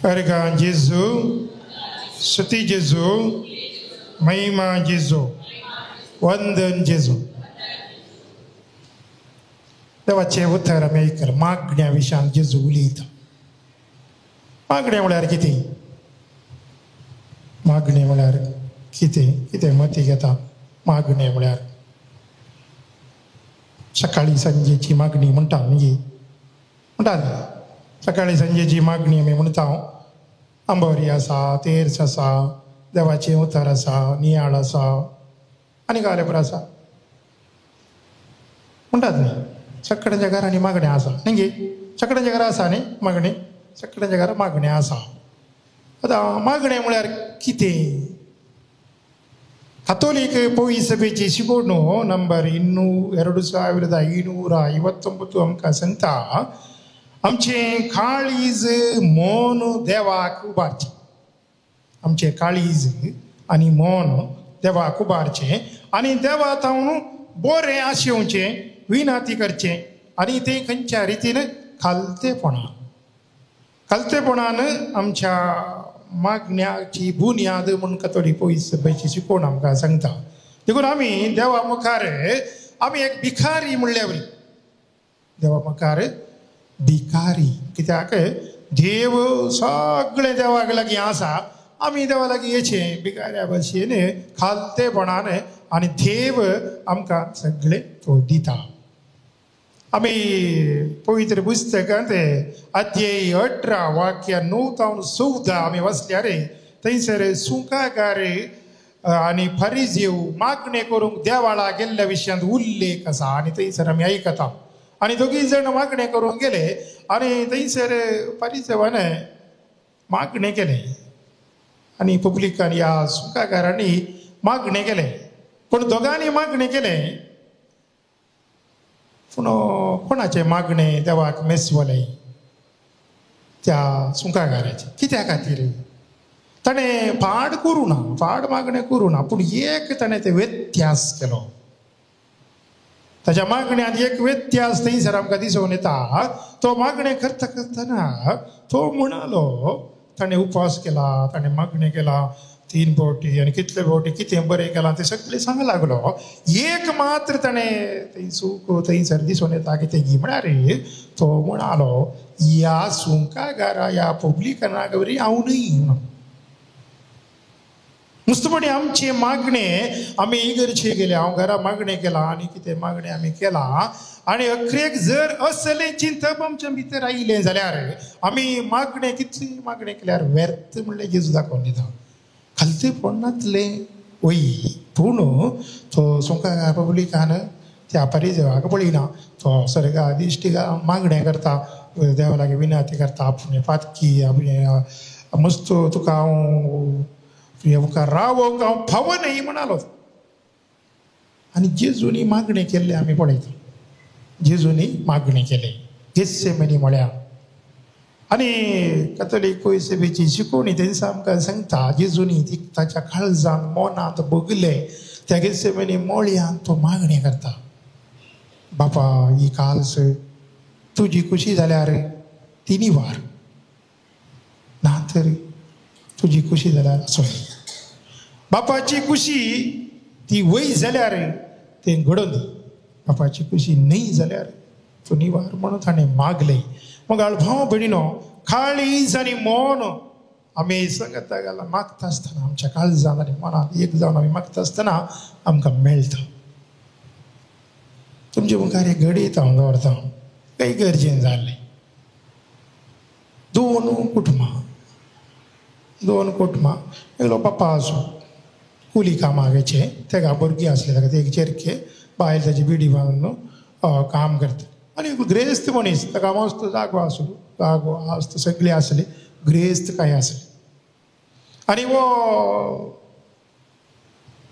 अर्घा जेजू, स्तुती जेजू, महिमा जेजू, वंदन जेजू. देवाचे उतर आमी आयकला मागण्या विशयान जेजू उलयता. मागणे म्हळ्यार कितें? मागणे म्हळ्यार कितें कितें मती घेता? मागणे म्हळ्यार सकाळी सांजेची मागणी म्हणटा न्ही, म्हणटात सकाळी सांजेची मागणी आमी म्हणटा. आंबोरी आसा, तेर्स आसा, देवाचें उतर आसा, नियाळ आसा, आनी गाले बरो आसा म्हणटात न्ही. सगळ्यांच्या घरांनी मागण्या आसा न्ही, सगळ्यांच्या घरा आसा न्ही मागणी, सगळ्यांच्या घरा मागण्या आसा. आतां मागणे म्हळ्यार कितें? कथोलिक पवी सभेची शिकवणूक नंबर 2559 आमकां सांगता आमचें काळीज मन देवाक उबारचें. आमचें काळीज आनी मन देवाक उबारचें आनी देवा तावन बरें आशेवचें, विनाती करचें आनी तें खंयच्या रितीन खालतेपणान आमच्या मागण्याची बुन्याद म्हूण कथोलिक पवी सभेची शिकवण आमकां सांगता. देखून आमी देवा मुखार आमी एक भिकारी म्हणल्या वरी, देवा मुखार भिकारी. कित्याक देव सगळें देवाक लागीं आसा, आमी देवा लागीं येचें भिकाऱ्या भशेन खालतेपणान आनी देव आमकां सगळें तो दिता. आमी पवित्र पुस्तकांत अध्याय 18 वाक्य 9 ते 14 आमी वाचल्यार थंयसर सुंकाकार आनी फरिजेव मागणे करूंक देवाळा गेल्ल्या विशयांत उल्लेख आसा. आनी थंयसर आमी आयकता आनी दोगी जाण मागणे करूंक गेले आनी थंयसर फरिजेवान मागणे केले आनी पब्लिकान ह्या सुंकाकारांनी मागणे केले. पूण दोगांनी मागणे केले पूण कोणाचे मागणे देवाक मेसवले? त्या सुंकाकाराचे. कित्या खातीर? ताणें पाड करूं ना, पाड मागणे करूं ना, पूण एक ताणें ते व्यत्यास केलो. ताच्या मागण्यांत एक व्यत्यास थंयसर आमकां दिसून येता. तो मागणे करता करतना तो म्हणालो, ताणें उपास केला, ताणें मागणे केला 3 फावटी आनी कितले फावटी कितें बरें केलां तें सगळें सांग लागलो. एक मात्र ताणें थंयसर दिसून येता कितें गी म्हळ्यार तो म्हणालो, ह्या सुंकाकारा ह्या पब्लिकानाक बरी हांव न्हय म्हणून. नुस्तपणी आमचे मागणे आमी इगर्जे गेले, हांव घरा मागणे केला आनी कितें मागणे आमी केला आनी अख्रेक जर असलें चिंतप आमच्या भितर आयलें जाल्यार आमी मागणे कितली मागणे केल्यार व्यर्थ म्हणलें जेजू दाखोवन दिता. खालतेपणांतलें वय. पूण तो सुंकाकार पब्लिकान त्या फरिजेवाक पळयना. तो सर्गा दिश्टीक मागणें करता, देवा लागीं विनंती करता, आपुणे पातकी आपणे मस्त तुका हांव मुखार रावोंक हांव फाव न्हय म्हणालो. आनी जेजूनी मागणें केल्लें आमी पळयता. जेजूनी मागणें केलें गेत्सेमनी म्हळ्यार. आनी कथोलिक पवी सभेची शिकवणी थंयसर आमकां सांगता जेजूनी ताच्या काळजांत मनांत बगलें त्या गेत्सेमनी मोळ्यांत तो मागणें करता. बापा ही काल्स तुजी खुशी जाल्यार तिनी वार, ना तर तुजी खुशी जाल्यार असो. बापाची खुशी ती वय जाल्यार तें घडोवन दी, बापाची खुशी न्हय जाल्यार तो निवार म्हणून ताणें मागलें. मग भाव भयणीनो, काळीज आनी मन आमी सांगता गेला मागता आसतना आमच्या काळजांत आनी मनांत एक जावन आमी मागता आसतना आमकां मेळटा. तुमचे मुखार एक घडयेत हांव दवरता. काही गरजेन जाल्लें 2 कुटुंबां एकलो बापा आसूं कुली कामाक येचे, तेका भुरगीं आसले, ताका ते एक चेरके बायल ताची बिडी बांदून काम करता. आनी एक ग्रेस्त मनीस, ताका मस्त जागो आसता सगळी आसली, ग्रेस्त काय आसली. आनी वो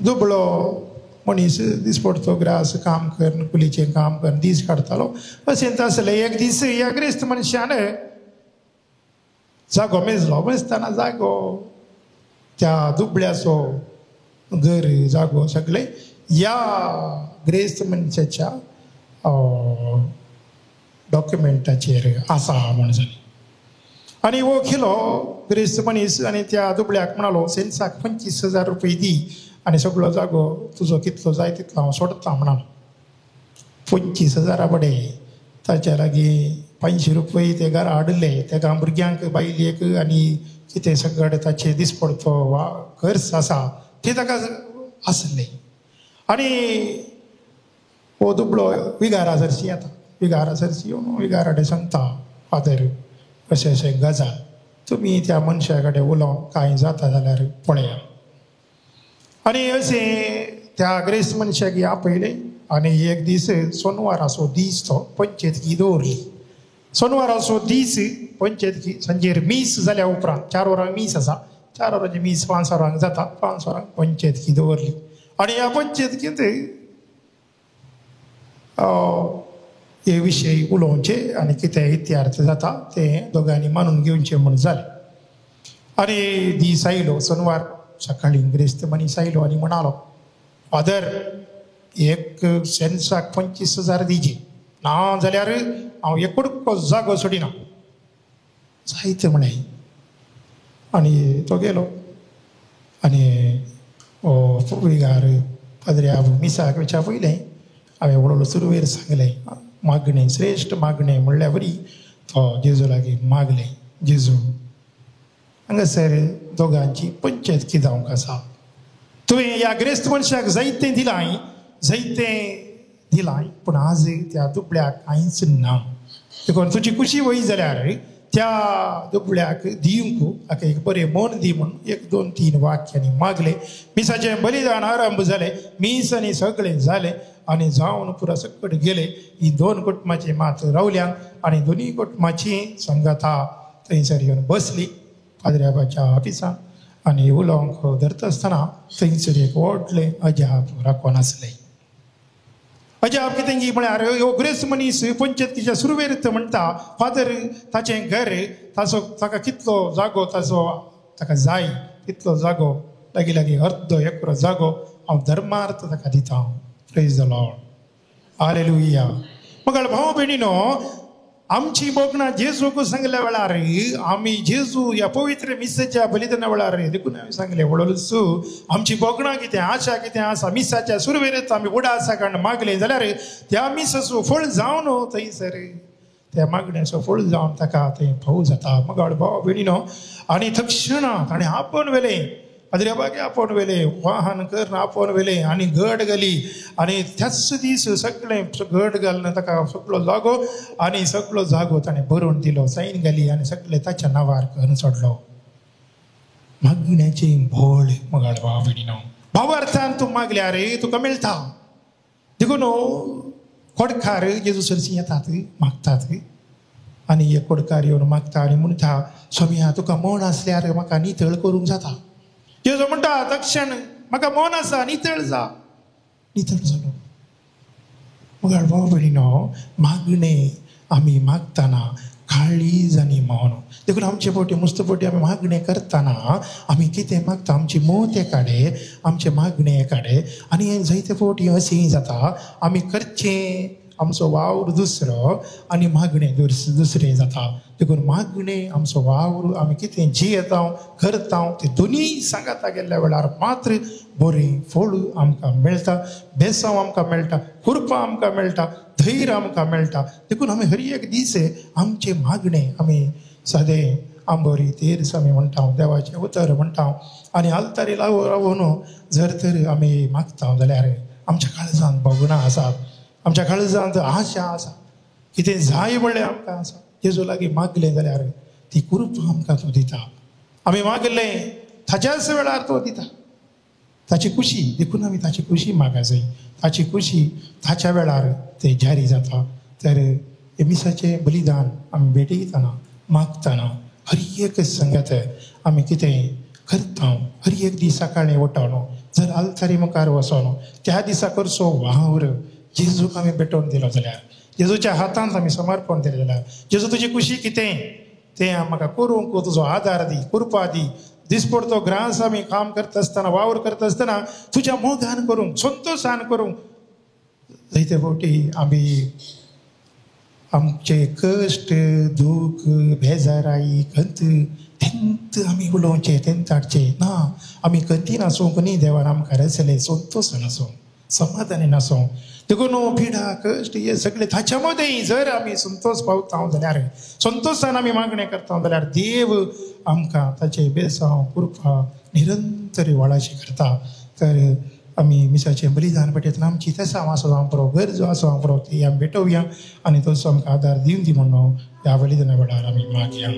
दुबळो मनीस दिसपडतो ग्रास काम करून कुलीचें काम करून दीस काडटालो. अशें आसलें. एक दीस ह्या ग्रेस्त मनशान जागो मेजतना जागो त्या दुबळ्याचो घर जागो सगळें ह्या ग्रेस्त मनशाच्या डॉक्युमेंटाचेर आसा म्हण जालें. आणि वो गेलो ग्रेस्त मनीस आणि त्या दुबळ्याक म्हणालो सेन्साक 25,000 रुपये दी आणि सगळो जागो तुजो कितलो जाय तितलो हांव सोडता म्हणालो. 25,000 बडे ताच्या लागीं 500 रुपये ते घरा हाडले. तेका भुरग्यांक बायलेक आनी कितें सगळे ताचे दिसपडतो वा खर्च आसा ते ताका आसले. आनी हो दुबळो विगारा सरशी येता. विगारा सरशी येवन विगाराडे सांगता फादर अशें अशें गजाल तुमी त्या मनशा कडेन उलोवन कांय जाता जाल्यार पळया. आनी अशें त्या ग्रेस्त मनशाक आपयलें आनी एक दीस सोनवाराचो दीस तो पंचेतकी दवरली. सोनवाराचो दीस पंचेतकी सांजेर मीस जाल्या उपरांत 4 वरांक मीस आसा. 4 वरांची मीस 5 वरांक जाता. 5 वरांक पंचेतकी दवरली. आनी ह्या पंचेतकींत हे विशय उलोवचे आनी कितें इत्यार्थ जाता तें दोगांनी मानून घेवचें म्हूण जालें. आनी दीस आयलो सोनवार सकाळीं ग्रेस्त मनीस आयलो आनी म्हणालो फादर एक सेन्साक 25,000 दिजे ना जाल्यार हांव एकुडको जागो सोडिना. जायत म्हणे. आनी तो गेलो आनी विगार पाद्र्या मिसाक विचार पयलें हांवें उडोवलो सुरवेर सांगलें मागणें श्रेश्ठ मागणें म्हणल्यार बरी तो जेजू लागीं मागलें. जेजू हांगासर दोगांची पंचायत जावंक आसा. तुवें ह्या ग्रेस्त मनशाक जायतें दिलां पूण आज त्या दुबळ्याक कांयच ना. देखून तुजी खुशी वय जाल्यार त्या दुबळ्याक दिवंक हाका एक बरें मन दी म्हूण 1, 2, 3 वाक्यांनी मागलें. मिसाचें बलिदान आरंभ जालें. मीस आनी सगळें जालें आनी जावन पुरा सकट गेले. ही 2 कुटुंबाची मात रावल्यान आनी दोनी कुटुंबाची संगता थंयसर येवन बसली पाद्र्याबाच्या ऑफिसान. आनी उलोवंक धरता आसतना थंयसर एक व्हडलें अजाप राखोन आसलें. अजाप कितें की म्हळ्यार हो ग्रेस्त मनीस पंचेतीच्या सुरवेर म्हणटा फादर ताचें घर ताका कितलो जागो ताका जाय तितलो जागो लागीं लागीं अर्द एकरो जागो हांव धर्मार्थ ताका दिता. Praise the Lord. हालेलुया. मग भाव भयणीनो आमची बोगणां जेजूक सांगल्या वेळार आमी जेजू ह्या पवित्र मिसाच्या बलिदाना वेळार देखून हांवें सांगलें वडोलसू आमची बोगणां कितें आशा कितें आसा मिसाच्या सुरवेरेंत आमी उडासा कारण मागलें जाल्यार त्या मिसाचो फळ जावन थंयसर त्या मागण्याचो फळ जावन ताका थंय फावो जाता. मगाळ भाव भयणीनो आनी तक्षणा ताणें आपोवन व्हेलें पाद्र्याबागे आपोवन व्हेलें वाहन करून आपोवन व्हेलें आनी घट घाली आनी त्याच दीस सगळें घट घालून ताका सगळो जागो आनी सगळो जागो ताणें भरून दिलो. सायन घाली आनी सगळें ताच्या नांवार करून सोडलो. मागण्याची भोळ मगाळ भाव भयणीनो भावार्थान तूं मागल्यार तुका मेळटा. देखून कोडकार जेजू सरशी येतात मागतात आनी हे कोडकार येवन मागता आनी म्हणटा स्वामी तुका मन आसल्यार म्हाका नितळ करूंक जाता. जेजू म्हणटा तक्षण म्हाका मन आसा नितळ जा. नितळ जालो. मगाळ भाव भयणीनो मागणें आमी मागतना काळीज आनी मौन. देखून आमचे फावटी मुस्त फावटी आमी मागणें करतना आमी कितें मागता आमची मोते काडे आमचे मागणे काडे आनी जायते फावटी अशेंय जाता आमी करचें आमचो वावर दुसरो आनी मागणें दुसरें जाता. देखून मागणें आमचो वावर आमी कितें जियेता करता ते दोनीय सांगाता गेल्ल्या वेळार मात्र बरें फळ आमकां मेळटा. बेसांव आमकां मेळटा. कृपा आमकां मेळटा. धैर्य आमकां मेळटा. देखून आमी हर एक दीस आमचे मागणें आमी सादें आंबोरी तेर्स आमी म्हणटा देवाचें उतर म्हणटा आनी आल्तारी रावून जर तर आमी मागता जाल्यार आमच्या काळजांत भोगणां आसात. आमच्या काळजांत आशा आसा. कितें जाय म्हणलें आमकां आसा. जेजू लागीं मागलें जाल्यार ती कृपा आमकां तो दिता. आमी मागलें ताच्याच वेळार तो दिता. ताची खुशी देखून आमी ताची खुशी मागा जाय. ताची खुशी ताच्या वेळार ते जारी जाता. तर हे मिसाचें बलिदान आमी भेटयतना मागतना हर एक संगत आमी कितें करता हर एक दीस सकाळीं उठोन जर आल्तारी मुखार वचोन त्या दिसा करचो वावर जेजूक आमी भेटोवन दिलो जाल्यार जेजूच्या हातांत आमी समर्पण दिलें जाल्यार जेजू तुजी खुशी कितें तें म्हाका करूंक तुजो आदार दी कृपा दी. दिसपडतो ग्रास आमी काम करता आसतना वावर करता आसतना तुज्या मोगान करूंक संतोशान करूंक. जायते फावटी आमी आमचे कश्ट दुख बेजाराई कंत तेंत आमी उलोवचे तेंत हाडचे ना आमी कती नासूंक न्ही देवान आमकां रचले संतोश नासूं समाधानी नासूं देखून पिडा कश्ट हे सगळे ताच्या मदें जर आमी संतोष पावता जाल्यार संतोशान आमी मागणें करता जाल्यार देव आमकां ताचे बेसांव कृपा निरंतर वाळाशी करता तर आमी मिसाचें बलिदान पेटयतना आमची तेसांव आसूं जावं पुरो गरजो आसूं जावं पुरो ती आमी भेटोवया आनी तसो आमकां आदार दिवन दी म्हणून ह्या बलिदाना वेळार आमी मागया